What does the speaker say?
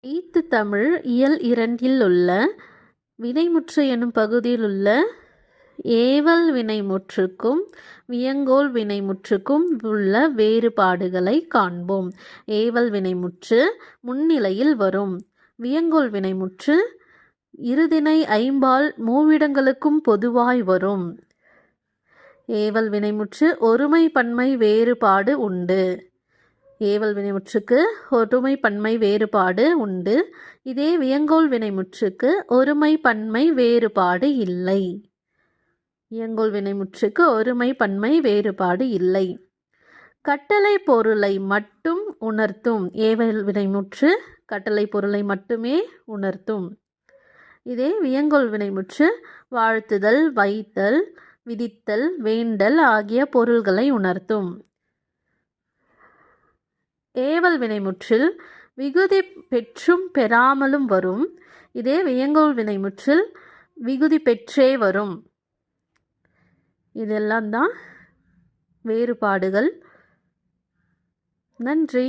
Eighth Tamil இயல் 2 உள்ள வினைமுற்று எனும் பகுதியில் உள்ள ஏவல் வினைமுற்றுக்கும் வியங்கோள் வினைமுற்றுக்கும் உள்ள வேறுபாடுகளை காண்போம். ஏவல் வினைமுற்று முன்னிலையில் வரும். வியங்கோள் வினைமுற்று இருதிணை ஐம்பால் மூவிடங்களுக்கும் பொதுவாய் வரும். ஏவல் வினைமுற்று ஒருமை பன்மை வேறுபாடு உண்டு. ஏவல் வினைமுற்றுக்கு ஒருமை பன்மை வேறுபாடு உண்டு. இதே வியங்கோள் வினைமுற்றுக்கு ஒருமை பன்மை வேறுபாடு இல்லை. வியங்கோள் வினைமுற்றுக்கு ஒருமை பன்மை வேறுபாடு இல்லை. கட்டளை பொருளை மட்டும் உணர்த்தும். ஏவல் வினைமுற்று கட்டளை பொருளை மட்டுமே உணர்த்தும். இதே வியங்கோள் வினைமுற்று வாழ்த்துதல், வைத்தல், விதித்தல், வேண்டல் ஆகிய பொருள்களை உணர்த்தும். ஏவல் வினைமுற்றில் விகுதி பெற்றும் பெறாமலும் வரும். இதே வியங்கோள் வினைமுற்றில் விகுதி பெற்றே வரும். இதெல்லாம் தான் வேறுபாடுகள். நன்றி.